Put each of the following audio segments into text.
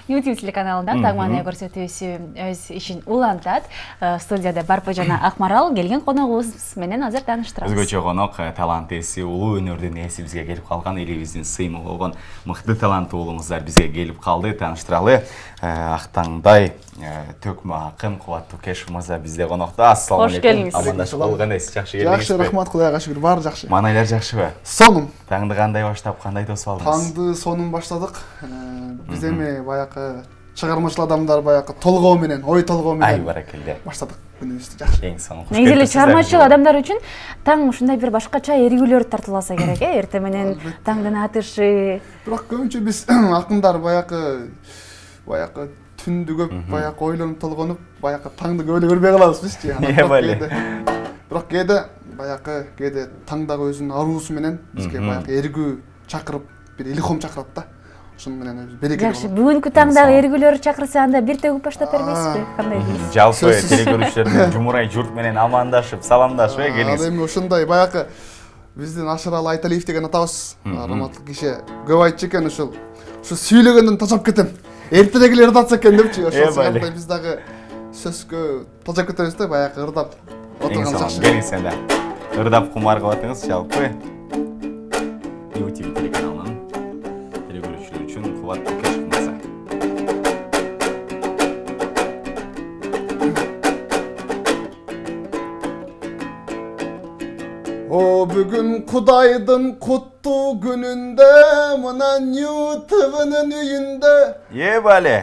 YouTube телеканалында тагманы көрсөтүүсү өз ишин улантат. Студияда Барпы жана Акмарал келген коногубуз менен азыр тааныштырабыз. Өзгөчө конок талант ээси, улуу өнөрдүн ээси бизге келип калган, элибиздин сыймы болгон мыкты таланттуу уулуңуздар бизге келип калды. Тааныштыралы. Актаңдай Төкмө акын Кубат Тукешов мырза бизде конокто. Ассаламу алейкум. Амандашып болгон эси жакшы келдиңиз. Жакшы, рахмат, Кудайга шүгүр, баары жакшы. Манайлар жакшыбы? Сонун. Таңды кандай баштап, кандай тосуп алдыңыз? Таңды сонун баштадык. Биз эми баягы чыгармачыл адамдар баягы толгоо менен, ой толгоо менен. Ай баракелде. Баштадык күнүбүздү жакшы. Эң сонун. Негизи эле чыгармачыл адамдар үчүн таң ушундай бир башкача эргүүлөр тартыласа керек, эртең менен таңдын атышы. Бирок көбүнчө биз акындар баягы түндү көп баягы ойлонуп толгонуп, баягы таңды көп эле көрбөй калабыз бизчи. Бирок кээде таң дагы өзүнүн аруусу менен бизге баягы эргүү чакырып, бир илхом чакырат да. Ошону менен өзү берекелүү. Жакшы, бүгүнкү таңдагы эргүүлөр чакырса анда бир төгүп баштап бербейсизби? Кандай дейсиз? Жалпы телекөрүүчүлөр жумурай журт менен амандашып, саламдашып келиңиз. Эми ошондой баягы биздин Ашыралы Айталиев деген атабыз, раматтуу киши көп айтчу экен ушул сүйлөгөндөн тажап кетем. Эртерээк эле ырдатса экен депчи. Ошол сыяктуу биз дагы сөзгө тажап кетебиз да, баягы ырдап отурган жакшы. Келиңиз энди. Ырдап кумар кылып атыңыз жалпы. YouTube телеканалынын телекөрүүчүлөр үчүн Кубат Тукешов мырза. О бүгүн Кудайдын куттуу күнүндө мына YouTube'нын үйүндө Бале.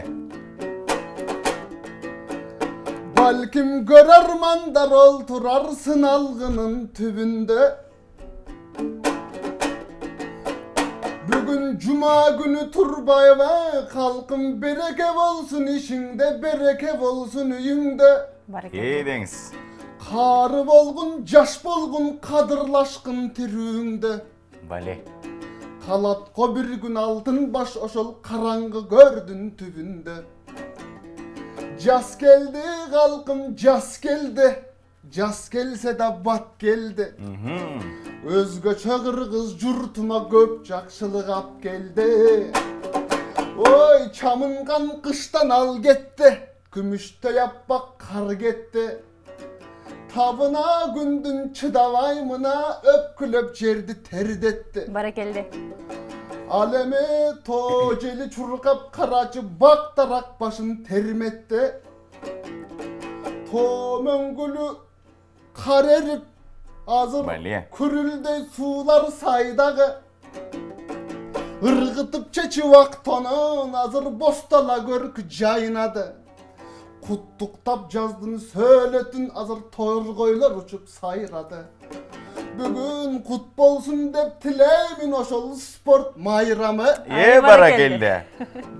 Балким көрөрмандар олтурар сыналгынын түбүндө. Бүгүн жума күнү турбайбы, калкым береке болсун ишиңде, береке болсун үйүңдө. Деңиз. Кары болгун, жаш болгун, кадырлашкын тирүүңдө. Бале. Калатко бир күн алтын баш ошол караңгы көрдүн түбүндө. Жас келди калкым, жас келди. Жас келсе да бат келди. Өзгөчө кыргыз журтума көп жакшылык ап келди. Ой, чамынган кыштан ал кетти. Күмүштөй аппак кар кетти. Табына күндүн чыдабаймына өпкүлөп жерди тердетти. Баракелде. Ал эми тоо жели чуркап карачы бактарак башын терметти. Тоо мөңгүлү кар эрип азыр күрүлдөй суулар сайдагы. Ыргытып чечип ак тонун азыр бостала көркү жайнады. Куттуктап жаздын сөөлөтүн азыр торгойлор учуп сайрады. Бүгүн кут болсун деп тилеймин ошол спорт майрамы. Баракелде.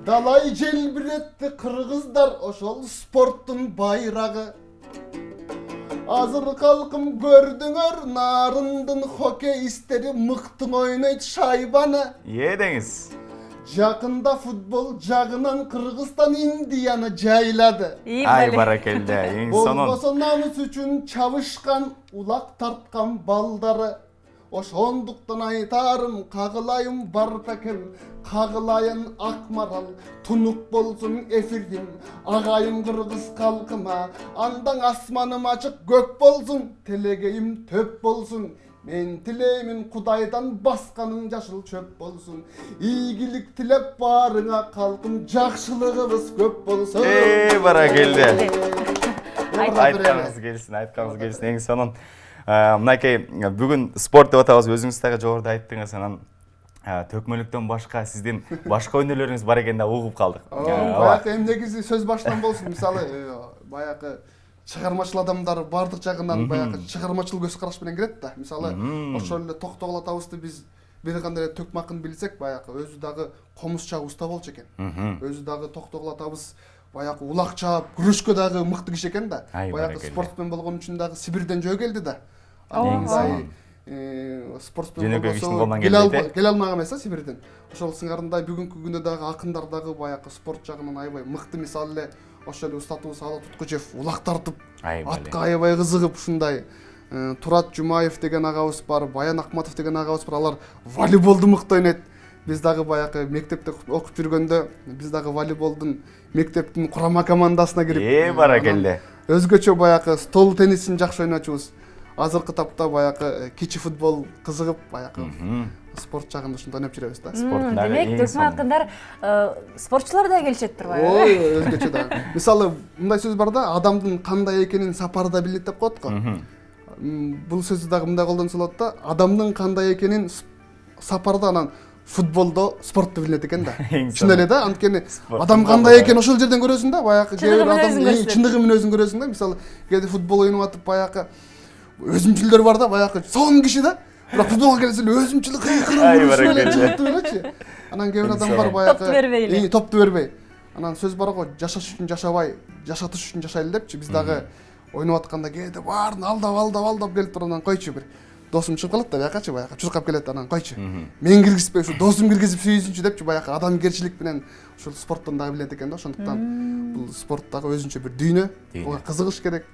Далай желбиретти кыргыздар ошол спорттун байрагы. Азыр калкым көрдүңөр нарындын хоккеисттери мыкты ойнойт шайбаны. Деңиз. Жакында футбол жагынан Кыргызстан Индияны жайлады. Ай баракелде, эң сонун. Болбосо намыс үчүн чабышкан, улак тарткан балдары. Ошондуктан айтарым, кагылайым Барпакем, кагылайын Акмарал, тунук болсун эфирдим, агайым кыргыз калкыма, андан асманым ачык көк болсун, телегейим төп болсун. Мен тилеймин Кудайдан басканың жашыл чөп болсун. Ийгилик тилеп баарыңа калкым, жакшылыгыбыз көп болсун. Баракелде. Айтканыңыз келсин, эң сонун. Мынакей бүгүн спорт деп атабыз, өзүңүз дагы жогоруда айттыңыз, анан төкмөлүктөн башка сиздин башка өнөрлөрүңүз бар экенин да угуп калдык. Баягы эми негизи сөз баштан болсун. Мисалы, баягы чыгармачыл адамдар бардык жагынан баягы чыгармачыл көз караш менен кирет да. Мисалы, ошол эле Токтогул атабызды биз бир кандай Төкмө акын билсек, баягы өзү дагы комуз чагуу уста болчу экен. Өзү дагы Токтогул атабыз баягы улак чаап, күрөшкө дагы мыкты киши экен да. Баягы спортсмен болгон үчүн дагы Сибирден жөө келди да. Спортсмен болсо келе алмаган эмес Сибирден. Ошол сыңарындай бүгүнкү күндө дагы акындар дагы баягы спорт жагынан аябай мыкты. Мисалы эле ошол эле устатыбыз Ала Туткучев улак тартып, атка аябай кызыгып ушундай. Турат Жумаев деген агабыз бар, Баян Акматов деген агабыз бар. Алар волейболду мыкты ойнойт. Биз дагы баягы мектепте окуп жүргөндө биз дагы волейболдун мектептин курама командасына кирип. Баракелде. Өзгөчө баягы стол теннисин жакшы ойночубуз. Азыркы тапта баягы кичи футбол кызыгып баягы спорт жагында ушундай ойноп жүрөбүз да. Демек, төкмө акындар спортчулар да келишет турбайбы? Ой, өзгөчө да. Мисалы, мындай сөз бар да, адамдын кандай экенин сапарда билет деп коет го. Бул сөздү дагы мындай колдонсолот да, адамдын кандай экенин сапарда анан футболдо, спортто билет экен да. Чын эле да, анткени адам кандай экен ошол жерден көрөсүң да, баягы кээ бир адам чындыгы менен өзүң көрөсүң да. Мисалы, кээде футбол ойноп атып баягы өзүмчүлдөр бар да, баягы сонун киши да. Бирок футболго келсе эле өзүмчүлүк кыйкырып анан кээ бир адам бар баягы топту бербей. Анан сөз бар го, жашаш үчүн жашабай, жашатыш үчүн жашайлы депчи. Биз дагы ойноп атканда кээде баарын алдап келип туруп анан койчу бир досум чыгып калат да биякачы баягы чуркап келет анан койчу. Мен киргизбей ушу досум киргизип сүйүнсүнчү депчи баягы адамгерчилик менен ушул спорттон дагы билет экен да. Ошондуктан бул спорт дагы өзүнчө бир дүйнө. Буга кызыгыш керек.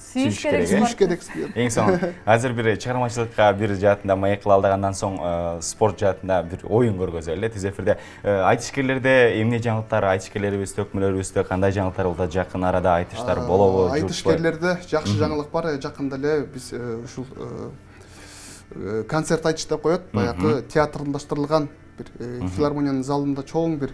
Сүйүш керек. Эң соң азыр бир чыгармачылыкка бир жаатында маек кыла алгандан соң спорт жаатында бир оюн көргөзөлү. Тиз эфирде айтышкерлерде эмне жаңылыктар, айтышкерлерибиз, төкмөлөрүбүздө кандай жаңылыктар болот, жакын арада айтыштар болобу? Айтышкерлерде жакшы жаңылык бар. Жакында эле биз ушул концерт айтыш деп коет, баягы театрдаштырылган бир филармониянын залында чоң бир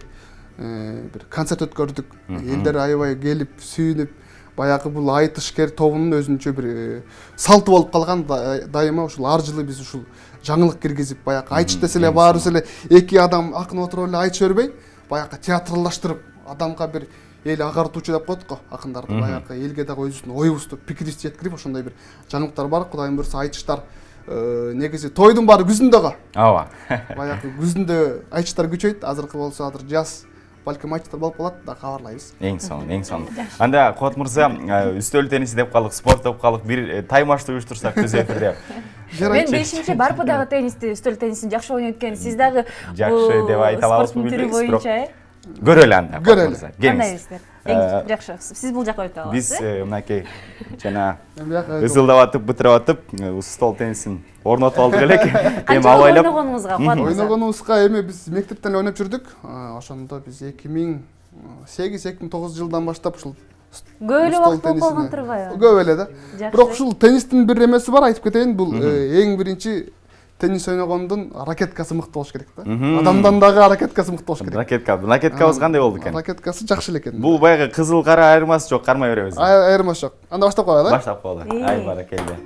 концерт өткөрдүк. Элдер аябай келип, сүйүнүп, баягы бул айтышкер тобунун өзүнчө бир салты болуп калган. Дайыма ушул ар жылы биз ушул жаңылык киргизип, баягы айтыш десе эле баарыбыз эле эки адам акын отуруп эле айтыша бербей, баягы театралдаштырып, адамга бир эл агартуучу деп коет го, акындарды баягы элге дагы өзүнүн оюбузду, пикирибизди жеткирип, ошондой бир жаңылыктар бар. Кудайым буйрса айтыштар негизи тойдун баары күзүндө го. Ооба. Баягы күзүндө айтыштар күчөйт, азыркы болсо азыр жаз балким айтыштар болуп калат да, кабарлайбыз. Эң соң. Анда Кубат мырза, үстөл тенниси деп калдык, спорт деп калдык, бир таймашты уюштурсак түз эфирде. Мен билишимче Барпы дагы теннисти, үстөл теннисин жакшы ойнойт экен. Сиз дагы жакшы деп айта алабызбы түрү боюнча? Көрөлү анда. Көрөлү. Кандайсыздар? Эң жакшы. Сиз бул жакка өтө аласыз. Биз мынакей жана ызылдап атып, бытырап атып, стол теннисин орнотуп алдык элек. Эми абайлап ойногонубузга эми биз мектептен эле ойноп жүрдүк. Ошондо биз 2008-2009 жылдан баштап ушул көп эле убакыт болуп калган турбайбы? Көп эле да. Бирок ушул теннистин бир эмеси бар, айтып кетейин. Бул эң биринчи теннис ойногондун ракеткасы мыкты болуш керек да. Адамдан дагы ракеткасы мыкты болуш керек. Ракеткабыз кандай болду экен? Ракеткасы жакшы эле экен. Бул баягы кызыл кара айырмасы жок, кармай беребиз. Айырмасы жок. Анда баштап коелу. Баштап коелу. Ай баракелде.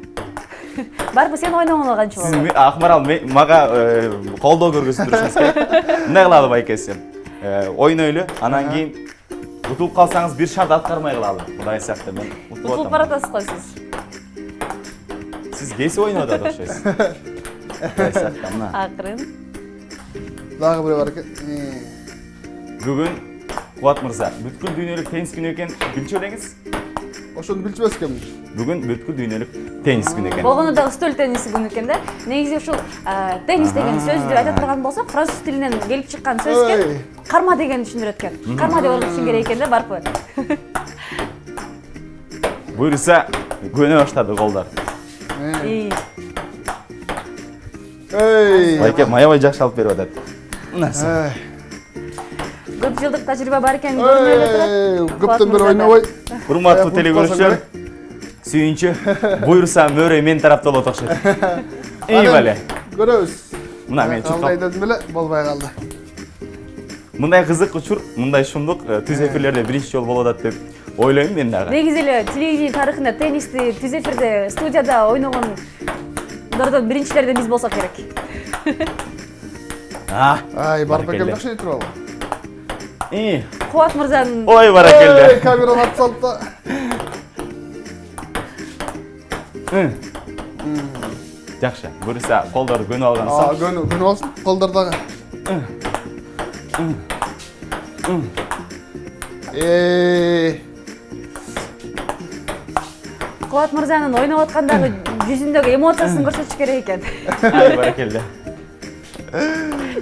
Барбы сен ойногону канча болду? Сиз Акмарал мага колдоо көргөзүп турушуңуз керек. Мындай кылалы байкеси. Ойнойлу, анан кийин утулуп калсаңыз бир шарт аткармай кылалы. Кудай сактап мен утулуп баратасыз го сиз. Сиз кесип ойноп атат окшойсуз. Кудай сактап мына. Акырын. Дагы бирөө бар экен. Бүгүн Кубат мырза, бүткүл дүйнөлүк теннис күнү экен, билчү элеңиз? Ошону билчүбөс экенмин. Бүгүн бүткүл дүйнөлүк теннис күнү экен. Болгону дагы стөл тенниси күнү экен да. Негизи ушул теннис деген сөздү айта турган болсок, француз тилинен келип чыккан сөз экен. Карма дегенди түшүндүрөт экен. Карма деп ойлошуң керек экен да, Барпы. Буйруса, көнө баштады колдор. Байке маябай жакшы алып берип атат. Көп жылдык тажрыйба бар экен, көрүнүп эле турат. Көптөн бери ойнобой. Урматтуу телекөрүүчүлөр, сүйүнчү, буйруса мөөрөй мен тарапта болот окшойт. Эй бале. Көрөбүз. Мына мен чуркап. Кандай дедим эле, болбой калды. Мындай кызык учур, мындай шумдук түз эфирлерде биринчи жолу болуп атат деп ойлойм мен дагы. Негизи эле телевидение тарыхында теннисти түз эфирде студияда ойногондордон биринчилерден биз болсок керек. Ай, Барпы экен жакшы айтып турабы? Кубат мырзанын. Ой, баракелде. Камераны ап салып да. Жакшы, буюрса колдорду көнүп алган соң. Көнүп алсын, колдор дагы. Кубат мырзанын ойноп аткандагы жүзүндөгү эмоциясын көрсөтүш керек экен. Ай, баракелде.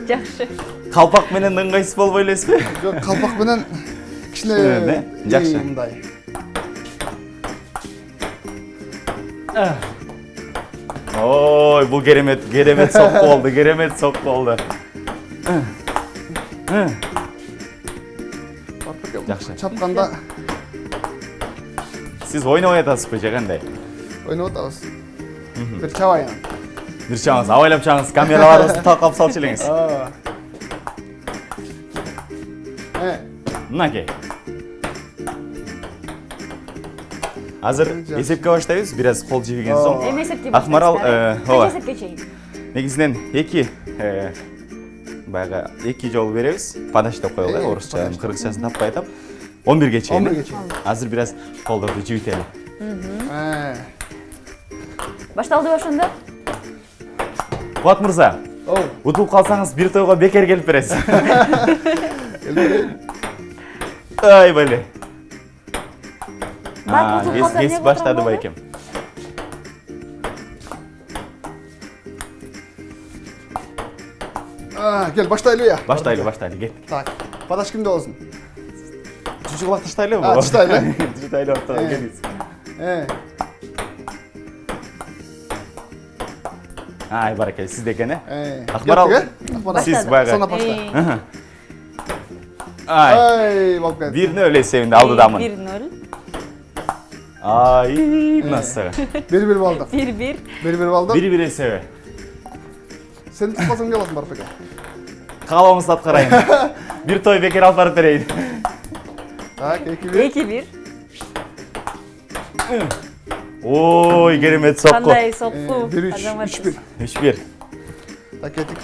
Жакшы. Калпак менен ыңгайсыз болбой элесизби? Жок, калпак менен кичине жакшы. Мындай. Ой, бул керемет сокку болду, керемет сокку болду. Барпеке Жақсы. чапканда Сіз ойнап атасыз же қандай? ойнап атабыз. Бир чабайын. Бір чаңыз, авайлап чаңыз, камераларыңызды тақап салып келеңіз. Мынакей. Азыр есепке баштайбыз, біраз қол жібеген соң. Есепке Ақмарал, Қанша есепке чейин? негізінен екі жол береміз. Падаш деп қойылды, орысша, қырғызшасын таппай айтам. 11-ге чейін. 11-ге чейин. Азыр біраз қолдарды жібітелі. Башталды ошондо? Қуат Мырза, ұтылып қалсаңыз бір тойға бекер келіп бересіз. Ай, бәле. Ес баштады байкем. Кел, баштайлы я. Баштайлы, кеттік. Так, падаш кимде болсын? Жүжіғылақ таштайлы А, бұл? таштайлы. Жүжітайлы ортаға келіңіз. Ай, баракел, сіз декен, Ақмарал, сіз байға. Сона пашта. Ай, Ай, болып кәді. 1-0 есебінде алдыдамын. 1-0. Ай, мұнасыға. 1-1 балдық. 1-1. 1-1 балдық. 1-1 есебі. Сен тұтпасың келасың Барпеке. Қалауымызды атқарайын. Bir toy bekер алып барып берейін. Так, 2-1. 2-1. Ой, керемет соққы. Қандай соққы. 1-3, 3-1. 3-1. Так, кеттік.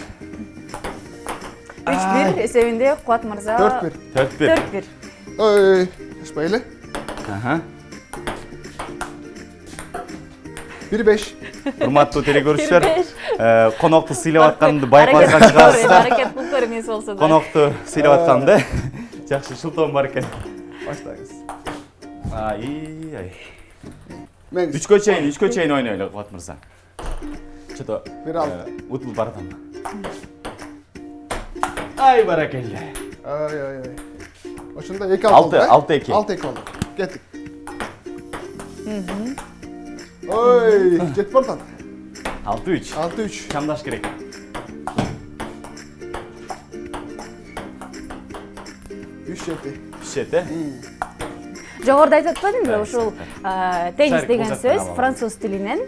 3-1 есебінде Қуат Мырза. 4-1. 4-1. 4-1. Ой, ашпайлы. 1-5. Урматтуу телекөрүүчүлөр, конокту сыйлап атканды байкап аткан чыгарсыздар. Аракет кылып көрүн эмес болсо да. Конокту сыйлап атканды жакшы шылтоом бар экен. Баштайбыз. Ай. Мен 3-кө чейин ойнойлу Кубат мырза. Чото бир ал. утулуп баратам. Ай, баракелде. Ай. Ошондо 2 ал болду. 6-2. 6-2 болду. Кеттик. Ой, жетип бардат. 6-3. 6-3. Чамдаш керек. Үшети. Жогоруда айтып атпадымбы, ушул теннис деген сөз француз тилинен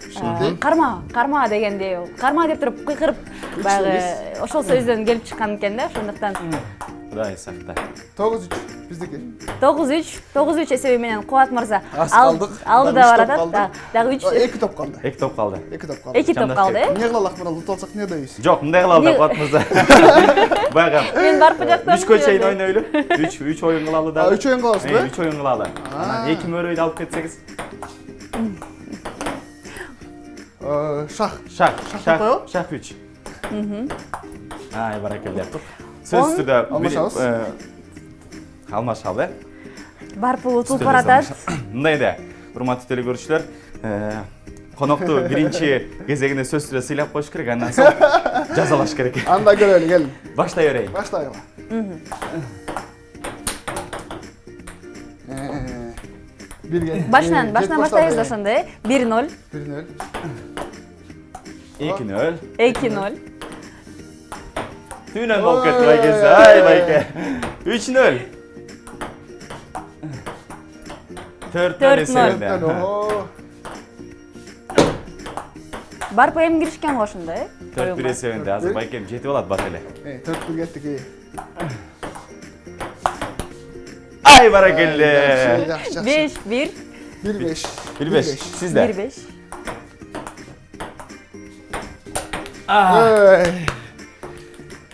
карма дегенде, карма деп туруп кыйкырып баягы ошол сөздөн келип чыккан экен да, ошондуктан Кудай сакта. 9-3 биздики. 9-3 эсеби менен Кубат мырза Алдык. алдыда баратат. Дагы 3 2 топ калды. 2 топ калды. 2 топ калды. 2 топ калды. Эмне кылалык мына ут алсак эмне дейбиз? Жок, мындай кылалы Кубат мырза. Баягы. Мен барып жактан. 3-кө чейин ойнойлу. 3 оюн кылалы да. 3 оюн кылабызбы? 3 оюн кылалы. Анан 2 мөрөйдү алып кетсеңиз. Шах. Шах 3. Ай, баракелде. Сөзсүз түрдө алмашабыз. Алмашалы. Барып утулуп баратат. Мындай да, урматтуу телекөрүүчүлөр, конокту биринчи кезегинде сөзсүз түрдө сыйлап коюш керек, андан соң жазалаш керек. Анда көрөлү, кел. Баштай берейин. Баштайлы. Башынан баштайбыз ошондо, 1-0. 1-0. 2-0. 2-0. Түйнөн болуп кетти байкеси. Ай, байке. 3-0. 4-0 эсебинде. Барып эми киришкен го ошондо, 4-1 эсебинде. Азыр байкем жетип алат бат эле. 4-1 кеттик. Ай, баракелде. 5-1. 1-5. 1-5. Сизде. 1-5.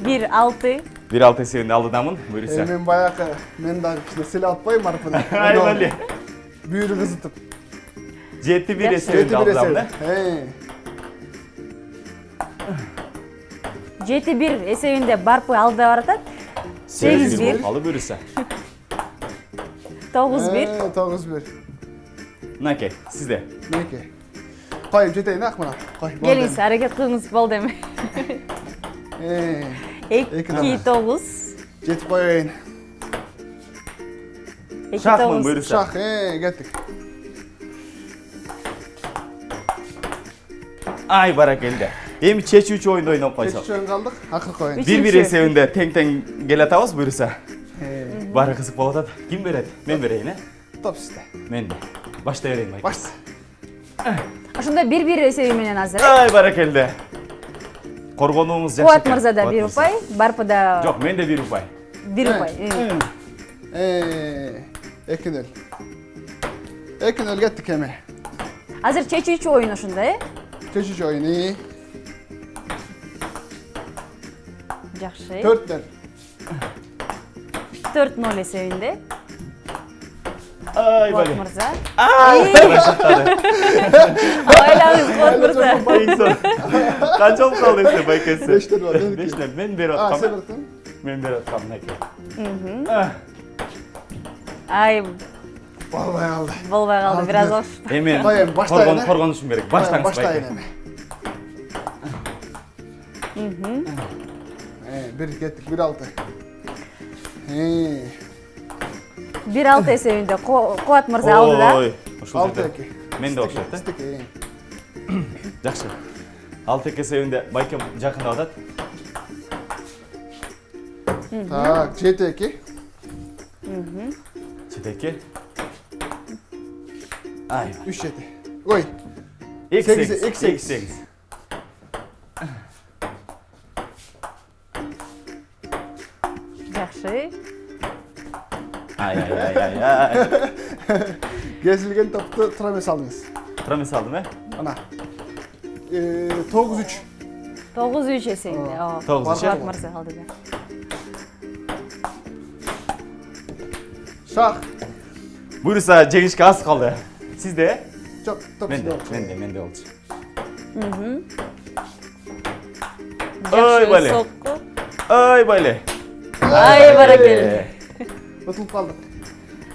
1-6. 1-6 эсебинде алдыдамын. Буюрса. Мен баягы мен дагы кичине сыйлап атпайм барпын. Ай, бали. Бүйүрү кызытып. 7-1 эсебинде алдыдамын да. 7-1 эсебинде Барпы алдыда баратат. 8-1. Алып буюрса. 9-1. 9-1. Мынакей, сизде. Менеке. Коюп жетейин акмына. Кой. Келиңиз, аракет кылыңыз, болду эми. 2-9. Жетип коеюн. Шахмын буюрса. Шах, кеттик. Ай, баракелде. Эми чечүүчү оюнду ойноп койсок. Чечүүчү оюн калдык. Акыркы оюн. Бир эсебинде тең келе атабыз буюрса. Баары кызык болуп атат. Ким берет? Мен берейин, Топ сизде. Мен да. Баштай берейин, Майк. Башта. Ошондо 1-1 эсеби менен азыр. Ай, баракелде. Коргонуумуз жакшы. Кубат мырза да 1 упай, Барпы да Жок, мен да 1 упай. 1 упай. 2-0. 2-0 кеттик эми. Азыр чечүүчү оюн ошондо, Чечүүчү оюну. Жакшы. 4-0. 4-0 эсебинде. Ай, Кубат бали. мырза. Байлаңыз, Кубат мырза. Канча болуп калды эсе байкеси? 5-0 бар. 5-0. Мен берип Сен аткам. бердиң. Мен берип аткам, Найке. Ай, Болбой калды. болбой калды, бир аз ош. Эми Байым, баштайын, коргонушум керек. Баштаңыз, Баштайын байке. эми. Бир кеттик, 1-6. 1-6 эсебинде Кубат мырза алды да. Ой, ошол жерде. 6-2. Мен да окшойт, Жакшы. 6-2 эсебинде байкем жакындап атат. Так, 7-2. 7-2. Ай, 3-7. Ой, 2-8. 2-8. Жакшы. Ай. Кесилген топту тура эмес алдыңыз. Тура эмес алдым, Ана. 9-3. 9-3 эсебинде. 9-3. Кубат мырза алды да. Шах. Буюрса жеңишке аз калды. Сизде? Жок, топ Менде сизде. болчу. Ой, Бали. Ай, Бали. Ай, баракелде. Утулуп калдык.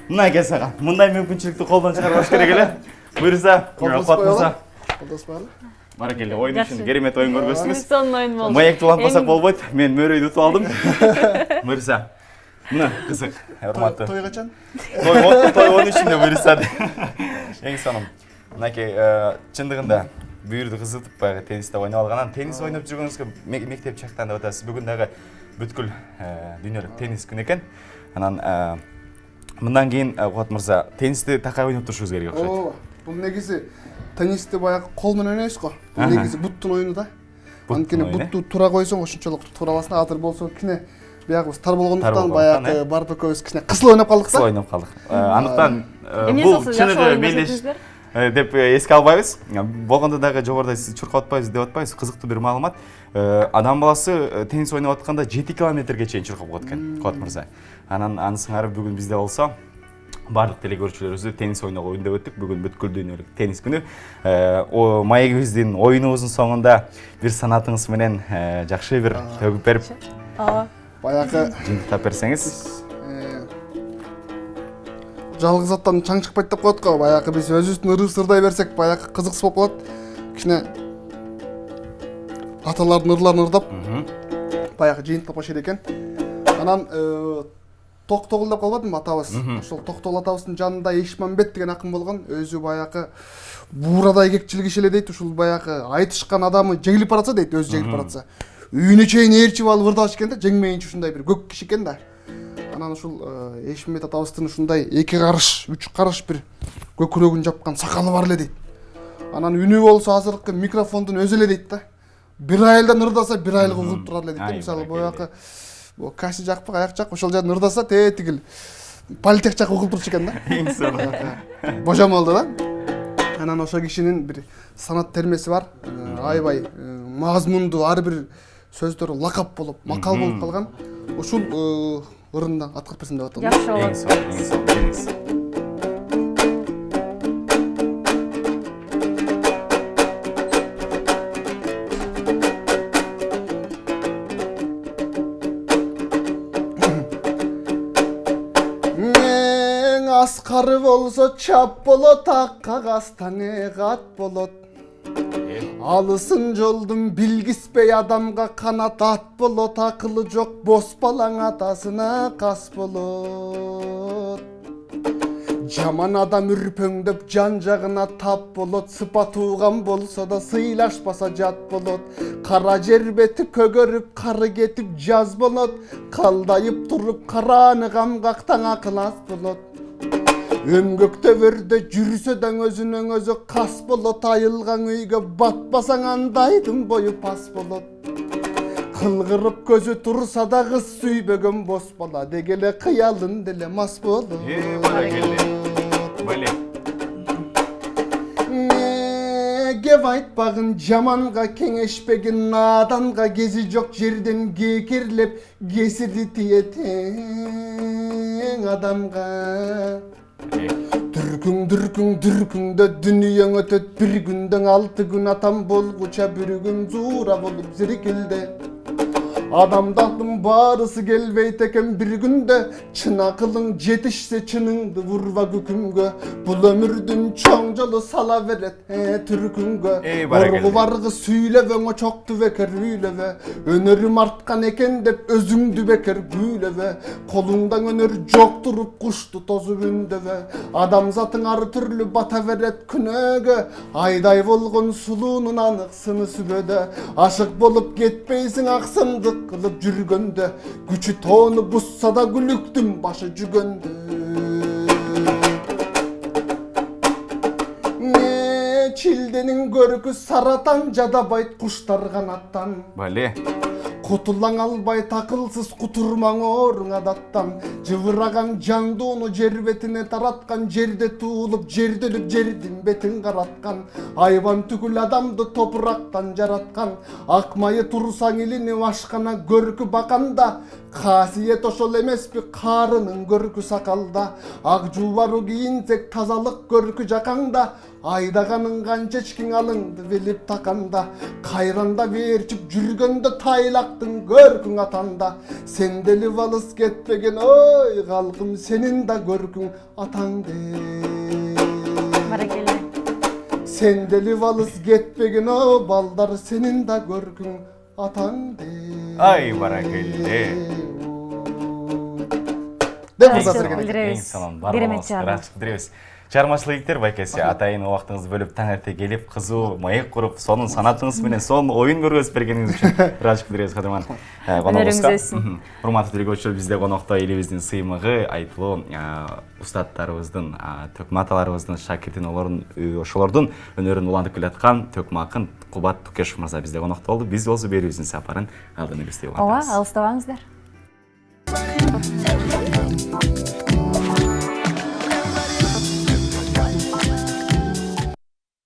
Мына кел сага. Мындай мүмкүнчүлүктү колдон чыгарбаш керек эле. Буюрса, Кубат мырза. Колдоспайлы. Баракелде, оюн үчүн керемет оюн көргөздүңүз. Сонун оюн болду. Маекти улантпасак болбойт. Мен мөрөйдү утуп алдым. Буюрса. Мына кызык, урматтуу. Той качан? Той 13-ндө буюрса. Эң сонун. Мынакей чындыгында бүйүрдү кызытып баягы теннисте ойноп алганан теннис ойноп жүргөнүңүзгө мектеп чактан деп атасыз. Бүгүн дагы бүткүл дүйнөлүк теннис күнү экен. Анан мындан кийин Кубат мырза теннисти такай ойноп турушубуз керек окшойт. Ооба. Бул негизи теннисти баягы кол менен ойнойсуз го. Бул негизи буттун оюну да. Анткени бутту тура койсоң ошончолук тураласың. Азыр болсо кичине биягыбыз тар болгондуктан баягы Барып экөөбүз кичине кысыл ойноп калдык да. Кысыл ойноп калдык. Андыктан Эмне бул болсо чын жакшы эле оюн мелдеш көрсөтүңүздөр. деп эске албайбыз. Болгондо дагы жогоруда сиз чуркап атпайбыз деп атпайбыз. Кызыктуу бир маалымат. Адам баласы теннис ойноп атканда 7 километрге чейин чуркап коет экен, Кубат мырза. Анан анысыңары бүгүн бизде болсо барлык телекөрүүчүлөрүбүздү теннис ойногон деп өттүк. Бүгүн бүткүл дүйнөлүк теннис күнү. Маегибиздин оюнубуздун соңунда бир санатыңыз менен жакшы бир төгүп берип, Баягы жыйынтыктап берсеңиз. жалгыз аттан чаң чыкпайт деп коет го. Баягы биз өзүбүздүн ырдай берсек, баягы кызыксыз болуп калат. Кичине аталардын ырларын ырдап, баягы жыйынтыктап койшо экен. Анан Токтогул деп калбадым атабыз. Ошол Токтогул атабыздын жанында Эшмамбет деген акын болгон. Өзү баягы буурадай кекчилгиш эле дейт. Ушул баягы айтышкан адамы жеңилип баратса дейт, өзү жеңилип баратса. Үйүнө чейин ээрчип алып ырдаш экен да, жеңмейинчи ушундай бир көк киши экен да. Анан ушул Эшмамбет атабыздын ушундай 2 карыш, 3 карыш бир көкүрөгүн жапкан сакалы бар эле дейт. Анан үнү болсо азыркы микрофондун өзү эле дейт да. Бир айылдан ырдаса, бир айлык угулуп турат эле дейт. Мисалы боягы каси жакпы, аяк жак ошол жерден ырдаса тигил политех жак угулуп турчу экен да. Эң сонун. Божомолдо да. Анан ошол кишинин бир санат термеси бар. Аябай мазмундуу ар бир сөздөрү лакап болуп, макал болуп калган. Ушул ырындан аткарып берсем деп атам. Жакшы болот. Эң сонун. Аскары болсо чап болот, ак кагаздан кат болот. Алысын жолдун билгиспей адамга канат ат болот, акылы жок бос балаң атасына кас болот. Жаман адам үрпөңдөп жан жагына тап болот, сыпа тууган болсо да сыйлашпаса жат болот. Кара жер бети көгөрүп, кары кетип жаз болот, калдайып туруп караны камгактан акылас болот. Өмгөктө өрдө жүрсө да өзүнөн өзү кас болот, айылган үйгө батпасаң андайдын бою пас болот. Кылгырып көзү турса да кыз сүйбөгөн бос бала, дегеле кыялын деле мас болот. Кеп айтпагын жаманга кеңешпегин, наданга кези жок жерден кекирлеп кесири тиетең адамга. Дүркүңдө дүнүйөң өтөт бир күндөн 6 күн, атам болгуча бир күн зуура болуп зирикилде. Адамдардын баарысы келбейт экен бир күндө, чын акылың жетишсе чыныңды вурба күкүмгө. Бул өмүрдүн чоң жолу сала берет түркүнгө. Оргу баргы сүйлөбөңө чокту бекер үйлөбө, өнөрүм арткан экен деп өзүңдү бекер күйлөбө. Колуңдан өнөр жок туруп кушту тозуп үндөбө, адамзатың ар түрлүү бата берет күнөөгө. Айдай болгон сулуунун анык сыны сүбөдө, ашык болуп кетпейсиң аксындык кылып жүргөндө, күчү тоону бусса да күлүктүн башы жүгөндө. Чилденин көркү саратан жадабайт куштар канаттан. Бале. Кутулаң албай такылсыз кутурмаң орың адаттан. Жыбыраган жандууну жер бетине тараткан, жерде туулуп жерде өлүп жердин бетин караткан. Айбан түгүл адамды топурактан жараткан. Ак майы турсаң илини башкана көркү баканда, касиет ошол эмеспи карынын көркү сакалда. Ак жуубару кийинсек тазалык көркү жакаңда, айдаганын канча эчкиң алыңды билип таканда. Кайранда берчип жүргөндө тайлактын көркүң атанда. Сенделип алыс кетпеген ой калкым, сенин да көркүң атаңды. Баракелде. Сенделип алыс кетпеген о балдар, сенин да көркүң атаңды. Ай баракелде. Беремет Чармачылык иттер байкеси, атайын убактыңызды бөлүп таңерте келип, кызуу маек куруп, сонун санатыңыз менен сонун оюн көргөзүп бергениңиз үчүн ыраазычылык билдиребиз, кадырман коногубузга. Урматтуу көрүүчүлөр, бизде конокто элибиздин сыймыгы айтылуу устаттарыбыздын, төкмө аталарыбыздын шакиртин, ошолордун өнөрүн улантып келаткан төкмө акын Кубат Тукешов мырза бизде конокто болду. Биз болсо берүүбүздүн сапарын алдын элестей улантабыз. Ооба, алыстабаңыздар.